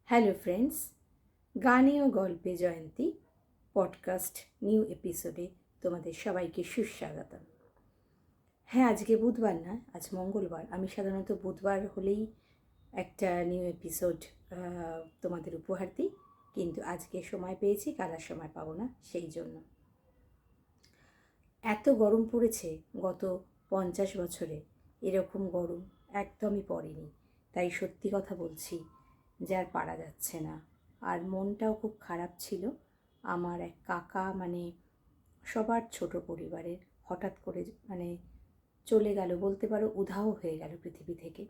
Hello friends, গানে ও গল্পে জয়ন্তী podcast new এপিসোডে তোমাদের সবাইকে সুস্বাগতম। হ্যাঁ, আজকে বুধবার না, আজ মঙ্গলবার। আমি সাধারণত বুধবার হলেই একটা নিউ এপিসোড তোমাদের উপহার দিই, কিন্তু আজকে সময় পেয়েছি, কাল আর সময় পাবো না। সেই জন্য এত গরম পড়েছে, গত 50 বছরে এরকম গরম একদমই পড়েনি। তাই সত্যি কথা বলছি যে আর পারা যাচ্ছে না। আর মনটাও খুব খারাপ ছিল। আমার এক কাকা, সবার ছোট পরিবারের, হঠাৎ করে চলে গেল, বলতে পারো উধাও হয়ে গেল পৃথিবী থেকে।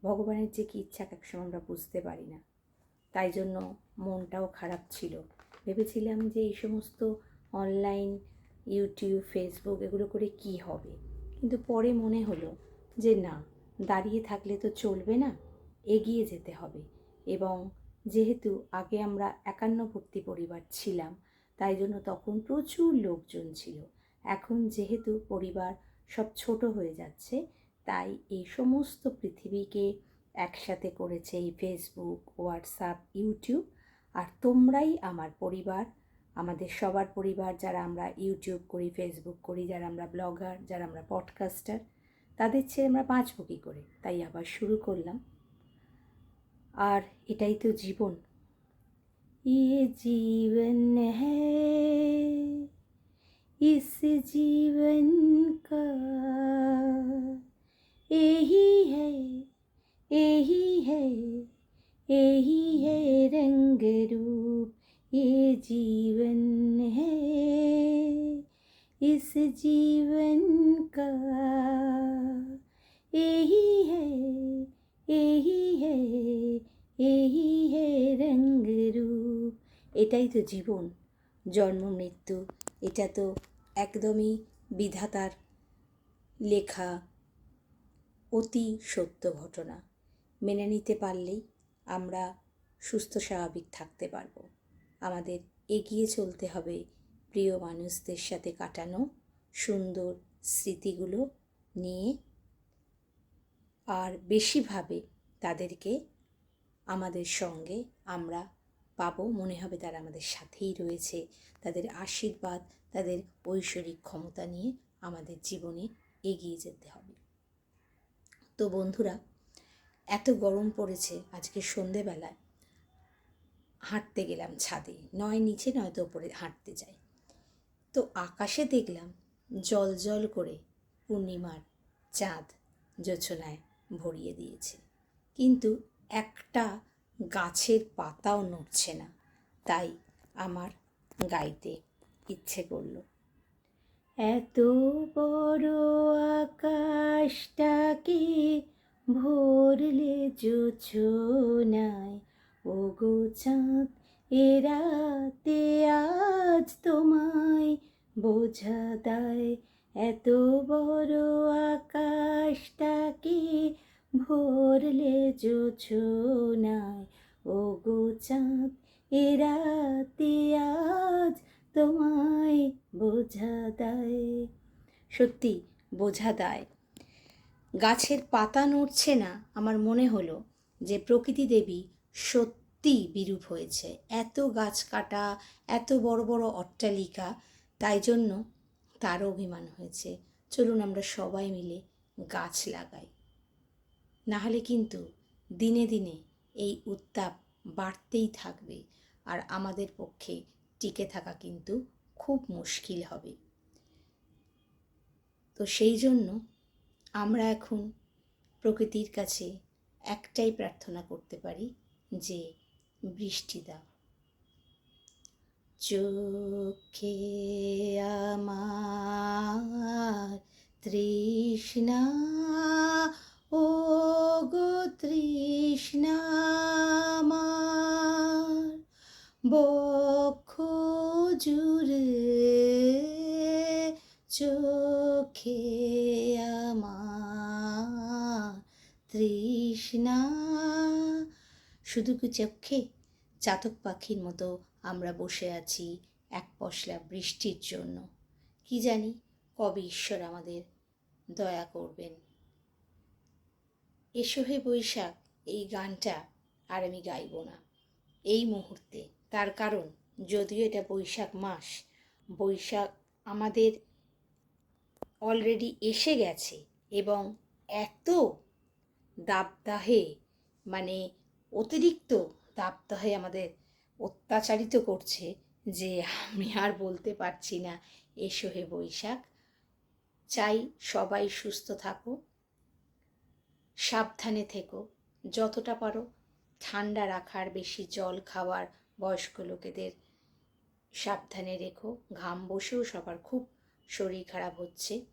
ভগবানের যে কী ইচ্ছা একসময় আমরা বুঝতে পারি না। তাই জন্য মনটাও খারাপ ছিল। ভেবেছিলাম যে এই সমস্ত অনলাইন ইউটিউব, ফেসবুক এগুলো করে কি হবে, কিন্তু পরে মনে হলো যে না, দাঁড়িয়ে থাকলে তো চলবে না, এগিয়ে যেতে হবে। এবং যেহেতু আগে আমরা একান্নবর্তী পরিবার ছিলাম, তাই জন্য তখন প্রচুর লোকজন ছিল। এখন যেহেতু পরিবার সব ছোট হয়ে যাচ্ছে, তাই এই সমস্ত পৃথিবীকে একসাথে করেছে এই ফেসবুক, হোয়াটসঅ্যাপ, ইউটিউব। আর তোমরাই আমার পরিবার, আমাদের সবার পরিবার, যারা আমরা ইউটিউব করি, ফেসবুক করি, যারা আমরা ব্লগার, যারা আমরা পডকাস্টার, তাদের ছেড়ে আমরা বাঁচব কী করে। তাই আবার শুরু করলাম। আর এটাই তো জীবন। ये जीवन है, इस जीवन का यही है, यही है, यही है रंग रूप। ये जीवन है, इस जीवन का यही है, यही है, यही है रंग रूप। এটাই তো জীবন, জন্ম মৃত্যু। এটা তো একদমই বিধাতার লেখা অতি সত্য ঘটনা। মেনে নিতে পারলেই আমরা সুস্থ স্বাভাবিক থাকতে পারবো। আমাদের এগিয়ে চলতে হবে প্রিয় মানুষদের সাথে কাটানো সুন্দর স্মৃতিগুলো নিয়ে। আর বেশিভাবে তাদেরকে আমাদের সঙ্গে আমরা পাবো, মনে হবে তারা আমাদের সাথেই রয়েছে। তাদের আশীর্বাদ, তাদের ঐশ্বরিক ক্ষমতা নিয়ে আমাদের জীবনে এগিয়ে যেতে হবে। তো বন্ধুরা, এত গরম পড়েছে, আজকে সন্ধেবেলায় হাঁটতে গেলাম ছাদে, নয় নিচে নয়তো ওপরে হাঁটতে যাই। তো আকাশে দেখলাম জল জল করে পূর্ণিমার চাঁদ জোছনায় ভরিয়ে দিয়েছে, কিন্তু একটা গাছের পাতাও নড়ছে না। তাই আমার গাইতে ইচ্ছে করলো, এত বড় আকাশটাকে ভরলে জোছনায়, ওগো চাঁদ এ রাতে আজ তোমায় বোঝা দায়। এত বড় আকাশটাকে ভরলে জোছনায়, ওগো চাঁদ এ রাতে আজ তোমায় বোঝা দেয়। সত্যি বোঝা দেয়। গাছের পাতা নড়ছে না, আমার মনে হলো যে প্রকৃতি দেবী সত্যি বিরূপ হয়েছে। এত গাছ কাটা, এত বড় বড় অট্টালিকা, তাই জন্য তারও অভিমান হয়েছে। চলুন আমরা সবাই মিলে গাছ লাগাই, নাহলে কিন্তু দিনে দিনে এই উত্তাপ বাড়তেই থাকবে, আর আমাদের পক্ষে টিকে থাকা কিন্তু খুব মুশকিল হবে। তো সেই জন্য আমরা এখন প্রকৃতির কাছে একটাই প্রার্থনা করতে পারি যে বৃষ্টি দাও। চোখে আমার তৃষ্ণা, ও গো তৃষ্ণা আমার, বক্ষ জুড়ে চোখে আমার তৃষ্ণা। শুধু কি চোখে? চাতক পাখির মতো আমরা বসে আছি এক পশলা বৃষ্টির জন্য। কি জানি কবে ঈশ্বর আমাদের দয়া করবেন। এসো হে বৈশাখ, এই গানটা আর আমি গাইব না। এই মুহূর্তে। তার কারণ, যদিও এটা বৈশাখ মাস, বৈশাখ আমাদের অলরেডি এসে গেছে এবং এত দাবদাহে, মানে অতিরিক্ত দাবদাহে আমাদের অত্যাচারিত করছে যে আমি আর বলতে পারছি না। এসো হে বৈশাখ। চাই সবাই সুস্থ থাকো, সাবধানে থেকো, যতটা পারো ঠান্ডা রাখার, বেশি জল খাওয়ার, বয়স্ক লোকেদের সাবধানে রেখো। ঘাম বসেও সবার খুব শরীর খারাপ হচ্ছে,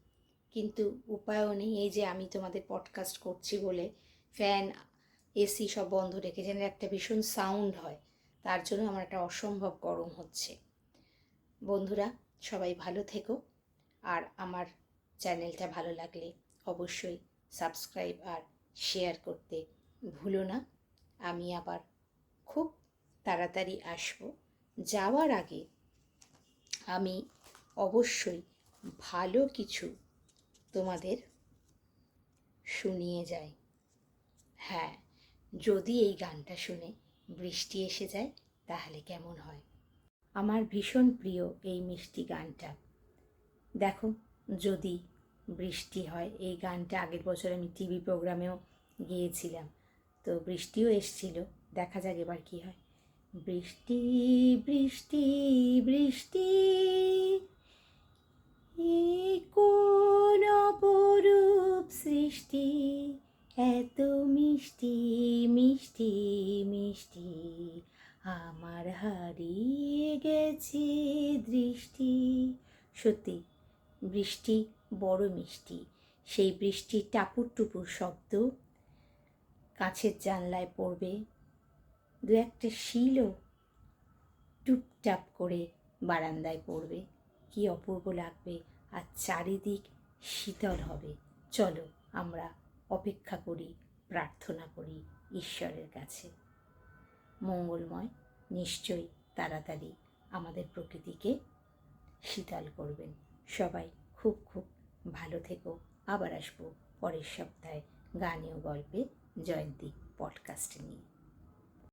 কিন্তু উপায়ও নেই। এই যে আমি তোমাদের পডকাস্ট করছি বলে ফ্যান, এসি সব বন্ধ রেখে, যেন একটা ভীষণ সাউন্ড হয়, তার জন্য আমার একটা অসম্ভব গরম হচ্ছে। বন্ধুরা, সবাই ভালো থেকো, আর আমার চ্যানেলটা ভালো লাগলে অবশ্যই সাবস্ক্রাইব আর শেয়ার করতে ভুলো না। আমি আবার খুব তাড়াতাড়ি আসবো। যাওয়ার আগে আমি অবশ্যই ভালো কিছু তোমাদের শুনিয়ে যাই। হ্যাঁ, যদি এই গানটা শুনে বৃষ্টি এসে যায় তাহলে কেমন হয়। আমার ভীষণ প্রিয় এই মিষ্টি গানটা। দেখো, যদি বৃষ্টি হয়, এই গানটা আগের বছর আমি টিভি প্রোগ্রামেও গিয়েছিলাম, তো বৃষ্টিও এসছিল। দেখা যাক এবার কি হয়। বৃষ্টি বৃষ্টি বৃষ্টি, কোন অপরূপ সৃষ্টি, এত মিষ্টি মিষ্টি মিষ্টি, আমার হারিয়ে গেছে দৃষ্টি। সত্যি বৃষ্টি বড় মিষ্টি। সেই বৃষ্টির টাপুর টুপুর শব্দ কাছের জানলায় পড়বে, দু একটা শিলও টুপটাপ করে বারান্দায় পড়বে, কি অপূর্ব লাগবে, আর চারিদিক শীতল হবে। চলো আমরা অপেক্ষা করি, প্রার্থনা করি ঈশ্বরের কাছে, মঙ্গলময় নিশ্চয়ই তাড়াতাড়ি আমাদের প্রকৃতিকে শীতল করবেন। সবাই খুব খুব ভালো থেকো। আবার আসবো পরের সপ্তাহে গানে ও গল্পে জয়ন্তী পডকাস্ট নিয়ে।